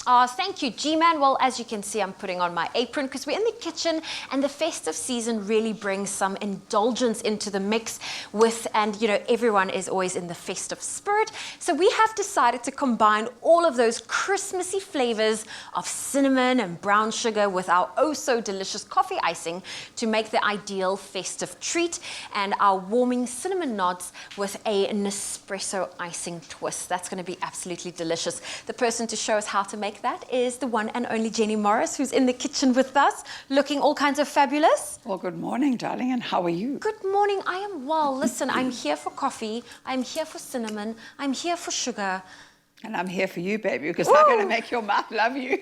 Oh, thank you, G-Man. Well, as you can see, I'm putting on my apron because we're in the kitchen and the festive season really brings some indulgence into the mix and you know, everyone is always in the festive spirit. So we have decided to combine all of those Christmassy flavors of cinnamon and brown sugar with our oh so delicious coffee icing to make the ideal festive treat, and our warming cinnamon nods with a Nespresso icing twist. That's going to be absolutely delicious. The person to show us how to make that is the one and only Jenny Morris, who's in the kitchen with us, looking all kinds of fabulous. Well, good morning, darling, and how are you? Good morning. I am well. Listen, I'm here for coffee. I'm here for cinnamon. I'm here for sugar. And I'm here for you, baby, because I'm going to make your mouth love you.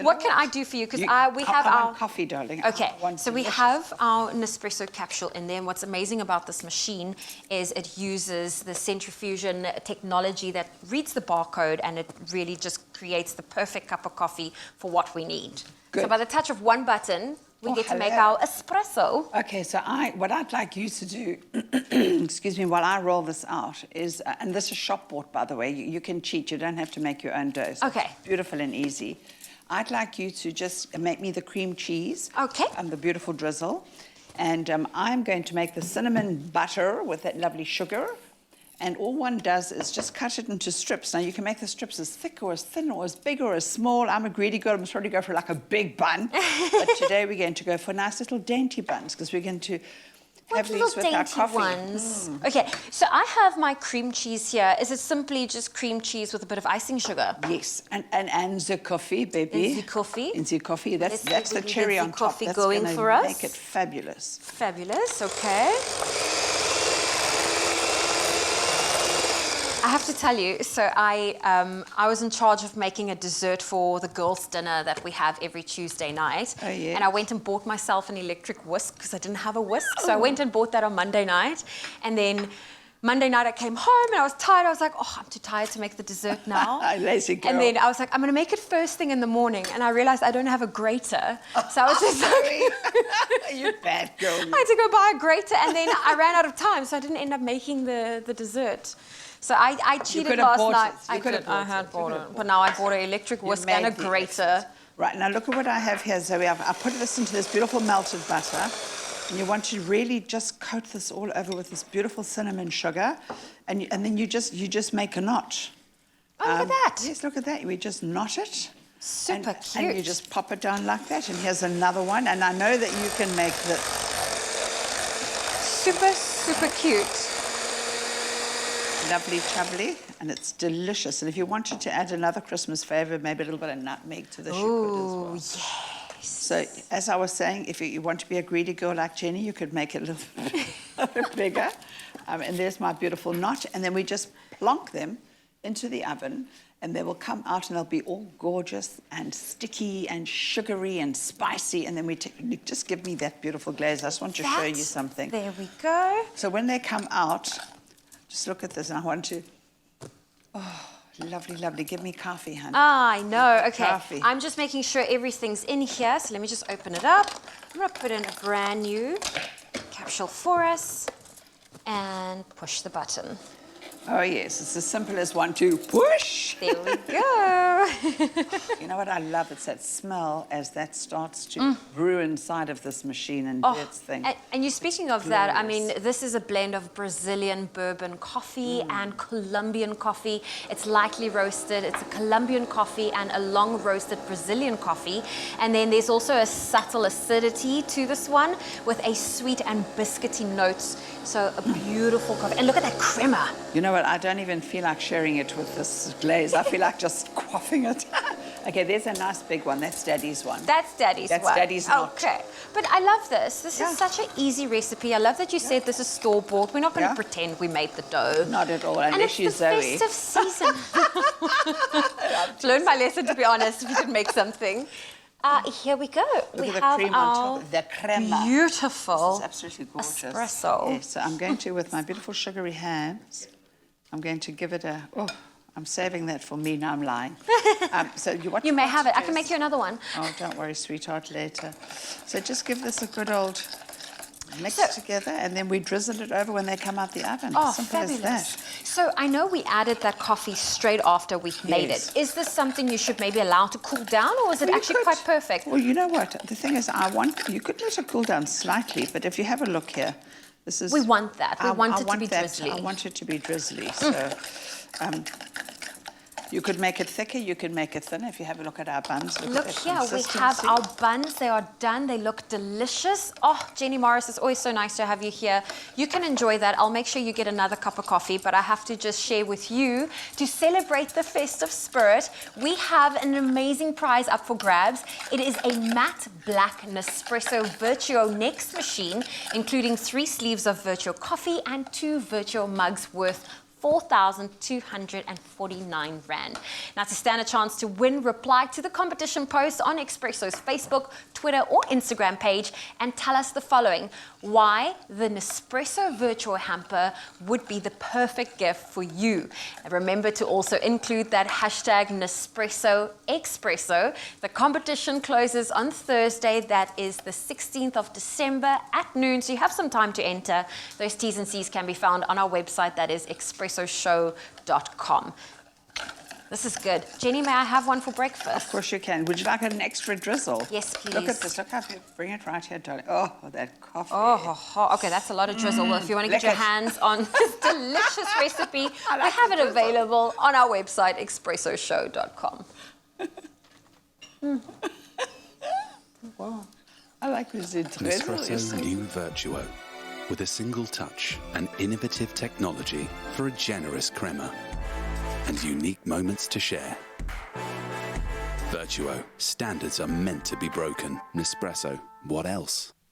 What can I do for you? Because we have our coffee, darling. Okay, so we have our Nespresso capsule in there, and what's amazing about this machine is it uses the centrifusion technology that reads the barcode, and it really just creates the perfect cup of coffee for what we need. Good. So by the touch of one button, we get to make our espresso. Okay, so what I'd like you to do, excuse me, while I roll this out is, and this is shop bought, by the way, you can cheat, you don't have to make your own dough. So okay. It's beautiful and easy. I'd like you to just make me the cream cheese. Okay. And the beautiful drizzle. And I'm going to make the cinnamon butter with that lovely sugar. And all one does is just cut it into strips. Now, you can make the strips as thick or as thin or as big or as small. I'm a greedy girl. I'm trying to go for like a big bun. But today we're going to go for nice little dainty buns because we're going to have these with our coffee. Ones? Okay, so I have my cream cheese here. Is it simply just cream cheese with a bit of icing sugar? Yes, and the coffee, baby. And the coffee. And the coffee. That's the cherry on top. That's going for us. Make it fabulous. Fabulous. Okay. I have to tell you, so I was in charge of making a dessert for the girls' dinner that we have every Tuesday night. Oh, yeah. And I went and bought myself an electric whisk because I didn't have a whisk. So I went and bought that on Monday night. And then Monday night I came home and I was tired. I was like, oh, I'm too tired to make the dessert now. Lazy girl. And then I was like, I'm going to make it first thing in the morning. And I realized I don't have a grater. So I was just like... You bad girl. I had to go buy a grater and then I ran out of time. So I didn't end up making the dessert. So I cheated last night. I had bought it. But now I bought an electric whisk and a grater. Right, now look at what I have here, Zoe. I put this into this beautiful melted butter. And you want to really just coat this all over with this beautiful cinnamon sugar. And then you just make a knot. Oh, look at that. Yes, look at that. We just knot it. Super cute. And you just pop it down like that. And here's another one. And I know that you can make the... Super, super cute. Lovely chubbly, and it's delicious. And if you wanted to add another Christmas flavor, maybe a little bit of nutmeg to this, you could as well. Yes. So, as I was saying, if you want to be a greedy girl like Jenny, you could make it a little bigger. And there's my beautiful knot. And then we just plonk them into the oven, and they will come out, and they'll be all gorgeous and sticky and sugary and spicy. And then just give me that beautiful glaze. I just want to show you something. There we go. So when they come out, just look at this, and I want to... Oh, lovely, lovely. Give me coffee, honey. Ah, I know. Okay. Coffee. I'm just making sure everything's in here. So let me just open it up. I'm going to put in a brand new capsule for us and push the button. Oh, yes. It's as simple as 1, 2, push. There we go. You know what I love? It's that smell as that starts to brew inside of this machine and do its thing. And you're speaking of that, I mean, this is a blend of Brazilian bourbon coffee and Colombian coffee. It's lightly roasted. It's a Colombian coffee and a long roasted Brazilian coffee. And then there's also a subtle acidity to this one with a sweet and biscuity notes. So a beautiful coffee. And look at that crema. You know what? I don't even feel like sharing it with this glaze. I feel like just quaffing it. Okay, there's a nice big one. That's Daddy's one. That's Daddy's one. That's Daddy's knot. Okay. But I love this. This is such an easy recipe. I love that you said this is store-bought. We're not going to pretend we made the dough. Not at all. Unless you're Zoe. And it's the festive season. Learned my lesson, to be honest, if you could make something. Here we go. Look at the cream on top. The crema. Beautiful. This is absolutely gorgeous. Espresso. Yes, so I'm going to, with my beautiful sugary hands, I'm going to give it a... Oh, I'm saving that for me. Now I'm lying. So you may have it. I can make you another one. Oh, don't worry, sweetheart, later. So just give this a good old... mixed together, and then we drizzle it over when they come out the oven. Oh, Simple as fabulous. that. So I know we added that coffee straight after we've made Yes. it. Is this something you should maybe allow to cool down, or is it Well, you actually could. quite perfect? Well, you know what? The thing is, you could let it cool down slightly, but if you have a look here, this is... We want that. We want it to be that. drizzly. I want it to be drizzly. So you could make it thicker, you can make it thinner. If you have a look at our buns, Look at here, that we have consistency. our buns. They are done. They look delicious. Oh, Jenny Morris, it's always so nice to have you here. You can enjoy that. I'll make sure you get another cup of coffee, but I have to just share with you, to celebrate the festive spirit, we have an amazing prize up for grabs. It is a matte black Nespresso Virtuo Next machine, including 3 sleeves of Virtuo coffee and 2 Virtuo mugs worth 4,249 Rand. Now, to stand a chance to win, reply to the competition post on Expresso's Facebook, Twitter, or Instagram page and tell us the following: why the Nespresso Virtual Hamper would be the perfect gift for you. And remember to also include that hashtag Nespresso Expresso. The competition closes on Thursday, that is the 16th of December at noon, so you have some time to enter. Those T's and C's can be found on our website, that is expressoshow.com. This is good. Jenny, may I have one for breakfast? Of course you can. Would you like an extra drizzle? Yes, please. Look at this. Look how you bring it right here, darling. Oh, that coffee. Oh, okay, that's a lot of drizzle. Well, if you want to get your lekker. hands on this delicious recipe, we like have the it available on our website, expressoshow.com. Wow. I like this drizzle. Nespresso new Virtuo. With a single touch and innovative technology for a generous crema and unique moments to share. Virtuo, standards are meant to be broken. Nespresso, what else?